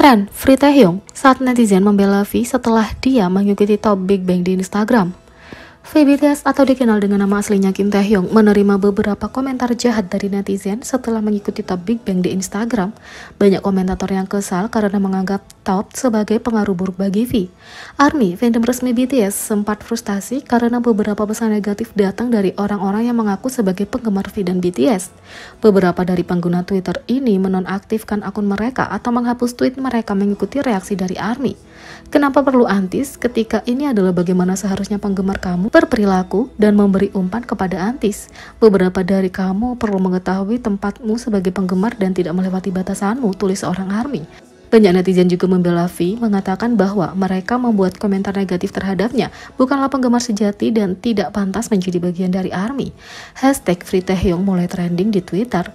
And Free Taehyung saat netizen membela V setelah dia mengikuti Top Big Bang di Instagram. V BTS atau dikenal dengan nama aslinya Kim Taehyung menerima beberapa komentar jahat dari netizen setelah mengikuti Top Big Bang di Instagram. Banyak komentator yang kesal karena menganggap Top sebagai pengaruh buruk bagi V. ARMY, fandom resmi BTS, sempat frustasi karena beberapa pesan negatif datang dari orang-orang yang mengaku sebagai penggemar V dan BTS. Beberapa dari pengguna Twitter ini menonaktifkan akun mereka atau menghapus tweet mereka mengikuti reaksi dari ARMY. Kenapa perlu antis ketika ini adalah bagaimana seharusnya penggemar kamu berperilaku dan memberi umpan kepada antis? Beberapa dari kamu perlu mengetahui tempatmu sebagai penggemar dan tidak melewati batasanmu, tulis seorang ARMY. Banyak netizen juga membela V, mengatakan bahwa mereka membuat komentar negatif terhadapnya bukanlah penggemar sejati dan tidak pantas menjadi bagian dari ARMY. Hashtag Free Taehyung mulai trending di Twitter.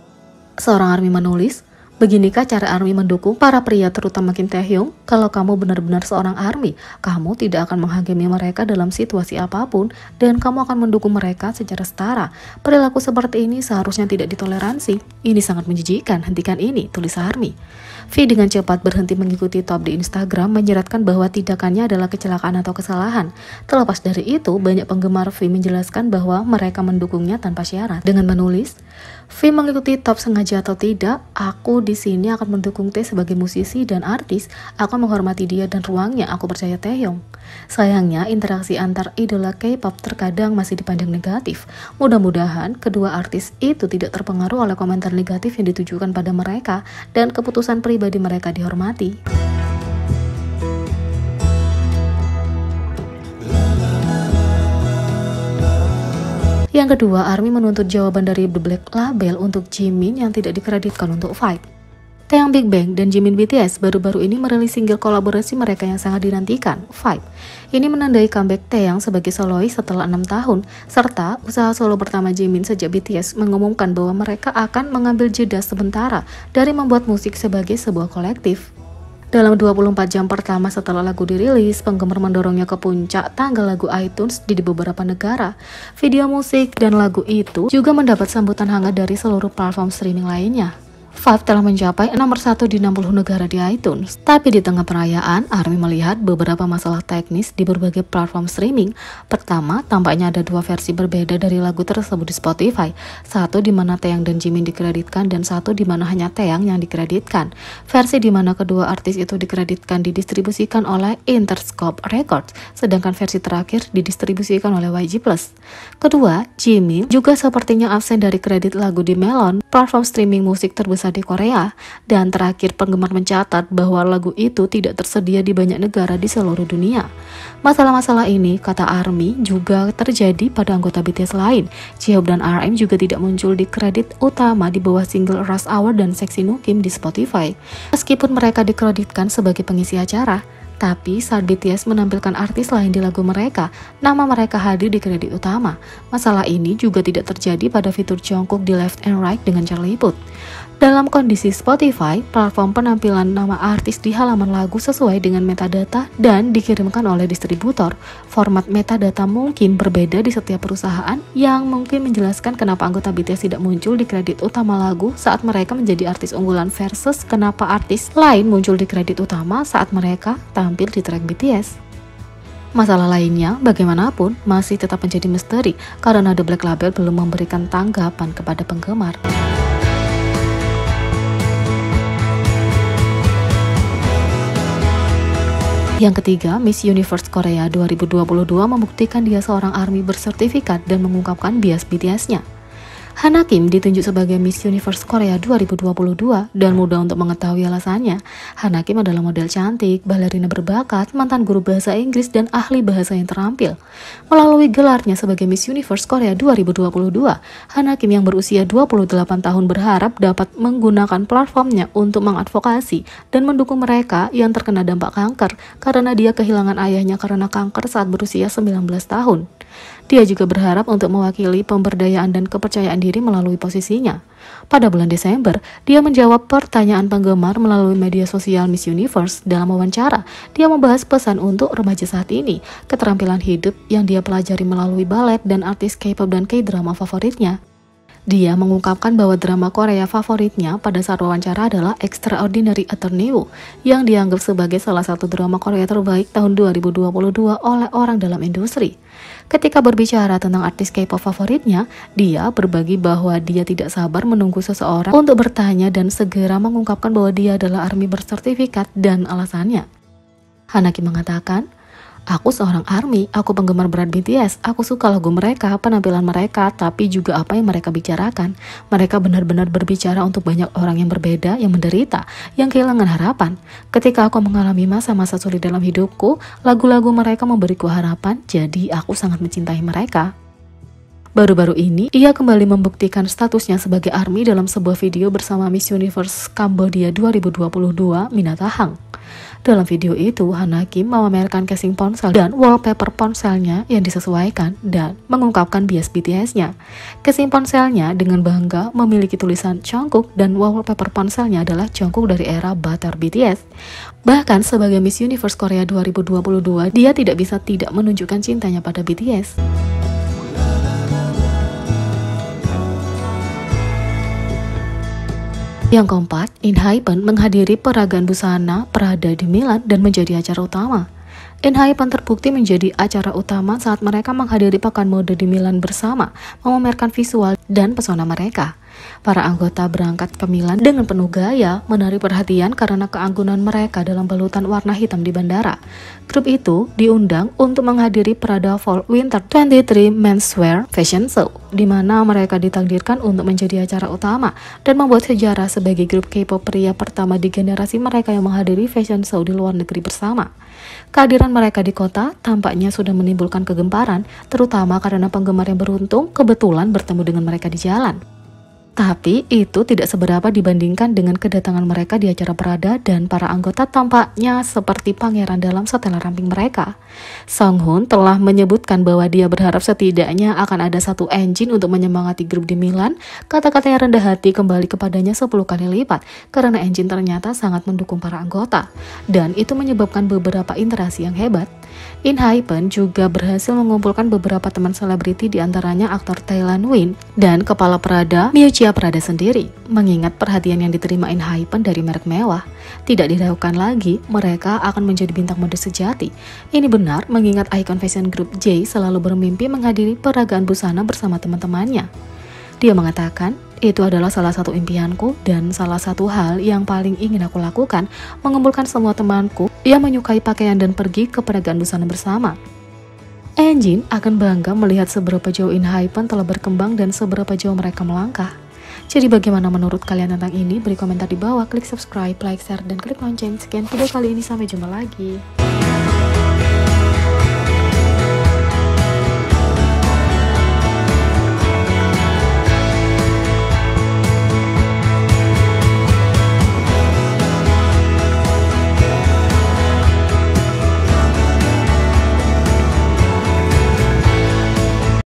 Seorang ARMY menulis, "Beginikah cara ARMY mendukung para pria terutama Kim Taehyung? Kalau kamu benar-benar seorang ARMY, kamu tidak akan menghakimi mereka dalam situasi apapun dan kamu akan mendukung mereka secara setara. Perilaku seperti ini seharusnya tidak ditoleransi. Ini sangat menjijikkan, hentikan ini," tulis ARMY. V dengan cepat berhenti mengikuti Top di Instagram menyeratkan bahwa tindakannya adalah kecelakaan atau kesalahan. Terlepas dari itu, banyak penggemar V menjelaskan bahwa mereka mendukungnya tanpa syarat dengan menulis, "V mengikuti Top sengaja atau tidak, aku di sini akan mendukung T sebagai musisi dan artis. Aku menghormati dia dan ruangnya. Aku percaya Taehyung." Sayangnya, interaksi antar idola K-pop terkadang masih dipandang negatif. Mudah-mudahan kedua artis itu tidak terpengaruh oleh komentar negatif yang ditujukan pada mereka dan keputusan pribadi mereka dihormati. Yang kedua, ARMY menuntut jawaban dari The Black Label untuk Jimin yang tidak dikreditkan untuk Fight. Taeyang Big Bang dan Jimin BTS baru-baru ini merilis single kolaborasi mereka yang sangat dinantikan, Fight. Ini menandai comeback Taeyang sebagai solois setelah 6 tahun, serta usaha solo pertama Jimin sejak BTS mengumumkan bahwa mereka akan mengambil jeda sementara dari membuat musik sebagai sebuah kolektif. Dalam 24 jam pertama setelah lagu dirilis, penggemar mendorongnya ke puncak tangga lagu iTunes di beberapa negara. Video musik dan lagu itu juga mendapat sambutan hangat dari seluruh platform streaming lainnya. Five telah mencapai nomor 1 di 60 negara di iTunes. Tapi di tengah perayaan, ARMY melihat beberapa masalah teknis di berbagai platform streaming. Pertama, tampaknya ada dua versi berbeda dari lagu tersebut di Spotify. Satu di mana Taeyang dan Jimin dikreditkan dan satu di mana hanya Taeyang yang dikreditkan. Versi di mana kedua artis itu dikreditkan didistribusikan oleh Interscope Records, sedangkan versi terakhir didistribusikan oleh YG+. Kedua, Jimin juga sepertinya absen dari kredit lagu di Melon, platform streaming musik terbesar di Korea, dan terakhir penggemar mencatat bahwa lagu itu tidak tersedia di banyak negara di seluruh dunia. Masalah-masalah ini, kata ARMY, juga terjadi pada anggota BTS lain. Jihoon dan RM juga tidak muncul di kredit utama di bawah single Rush Hour dan Sexy No Kim di Spotify. Meskipun mereka dikreditkan sebagai pengisi acara, tapi saat BTS menampilkan artis lain di lagu mereka, nama mereka hadir di kredit utama. Masalah ini juga tidak terjadi pada fitur Jungkook di Left and Right dengan Charlie Puth. Dalam kondisi Spotify, platform penampilan nama artis di halaman lagu sesuai dengan metadata dan dikirimkan oleh distributor. Format metadata mungkin berbeda di setiap perusahaan yang mungkin menjelaskan kenapa anggota BTS tidak muncul di kredit utama lagu saat mereka menjadi artis unggulan versus kenapa artis lain muncul di kredit utama saat mereka tampil di track BTS. Masalah lainnya, bagaimanapun, masih tetap menjadi misteri karena The Black Label belum memberikan tanggapan kepada penggemar. Yang ketiga, Miss Universe Korea 2022 membuktikan dia seorang ARMY bersertifikat dan mengungkapkan bias BTS-nya. Hana Kim ditunjuk sebagai Miss Universe Korea 2022 dan mudah untuk mengetahui alasannya. Hana Kim adalah model cantik, balerina berbakat, mantan guru bahasa Inggris, dan ahli bahasa yang terampil. Melalui gelarnya sebagai Miss Universe Korea 2022, Hana Kim yang berusia 28 tahun berharap dapat menggunakan platformnya untuk mengadvokasi dan mendukung mereka yang terkena dampak kanker karena dia kehilangan ayahnya karena kanker saat berusia 19 tahun. Dia juga berharap untuk mewakili pemberdayaan dan kepercayaan diri melalui posisinya. Pada bulan Desember, dia menjawab pertanyaan penggemar melalui media sosial Miss Universe. Dalam wawancara, dia membahas pesan untuk remaja saat ini, keterampilan hidup yang dia pelajari melalui balet dan artis K-pop dan K-drama favoritnya. Dia mengungkapkan bahwa drama Korea favoritnya pada saat wawancara adalah Extraordinary Attorney Woo, yang dianggap sebagai salah satu drama Korea terbaik tahun 2022 oleh orang dalam industri. Ketika berbicara tentang artis K-pop favoritnya, dia berbagi bahwa dia tidak sabar menunggu seseorang untuk bertanya dan segera mengungkapkan bahwa dia adalah ARMY bersertifikat dan alasannya. Hanaki mengatakan, "Aku seorang ARMY, aku penggemar berat BTS, aku suka lagu mereka, penampilan mereka, tapi juga apa yang mereka bicarakan. Mereka benar-benar berbicara untuk banyak orang yang berbeda, yang menderita, yang kehilangan harapan. Ketika aku mengalami masa-masa sulit dalam hidupku, lagu-lagu mereka memberiku harapan, jadi aku sangat mencintai mereka." Baru-baru ini, ia kembali membuktikan statusnya sebagai ARMY dalam sebuah video bersama Miss Universe Kambodia 2022, Minata Hang. Dalam video itu, Hanaki memamerkan casing ponsel dan wallpaper ponselnya yang disesuaikan dan mengungkapkan bias BTS-nya. Casing ponselnya dengan bangga memiliki tulisan Jungkook dan wallpaper ponselnya adalah Jungkook dari era Butter BTS. Bahkan sebagai Miss Universe Korea 2022, dia tidak bisa tidak menunjukkan cintanya pada BTS. Yang keempat, ENHYPEN menghadiri peragaan busana Prada di Milan dan menjadi acara utama. ENHYPEN terbukti menjadi acara utama saat mereka menghadiri pekan mode di Milan bersama, memamerkan visual dan pesona mereka. Para anggota berangkat ke Milan dengan penuh gaya, menarik perhatian karena keanggunan mereka dalam balutan warna hitam di bandara. Grup itu diundang untuk menghadiri Prada Fall Winter 23 Menswear Fashion Show, di mana mereka ditakdirkan untuk menjadi acara utama dan membuat sejarah sebagai grup K-pop pria pertama di generasi mereka yang menghadiri fashion show di luar negeri bersama. Kehadiran mereka di kota tampaknya sudah menimbulkan kegemparan, terutama karena penggemar yang beruntung kebetulan bertemu dengan mereka di jalan. Tapi itu tidak seberapa dibandingkan dengan kedatangan mereka di acara Prada dan para anggota tampaknya seperti pangeran dalam setelan ramping mereka. Songhoon telah menyebutkan bahwa dia berharap setidaknya akan ada satu engine untuk menyemangati grup di Milan. Kata-katanya rendah hati kembali kepadanya 10 kali lipat karena engine ternyata sangat mendukung para anggota. Dan itu menyebabkan beberapa interaksi yang hebat. ENHYPEN juga berhasil mengumpulkan beberapa teman selebriti, diantaranya aktor Thailand Win dan kepala Prada Miuccia Prada sendiri. Mengingat perhatian yang diterima ENHYPEN dari merek mewah, tidak diragukan lagi mereka akan menjadi bintang mode sejati. Ini benar mengingat ikon fashion group J selalu bermimpi menghadiri peragaan busana bersama teman-temannya. Dia mengatakan, "Itu adalah salah satu impianku dan salah satu hal yang paling ingin aku lakukan, mengumpulkan semua temanku yang menyukai pakaian dan pergi ke peragaan busana bersama." Engine akan bangga melihat seberapa jauh ENHYPEN telah berkembang dan seberapa jauh mereka melangkah. Jadi bagaimana menurut kalian tentang ini? Beri komentar di bawah, klik subscribe, like, share, dan klik lonceng. Sekian video kali ini, sampai jumpa lagi.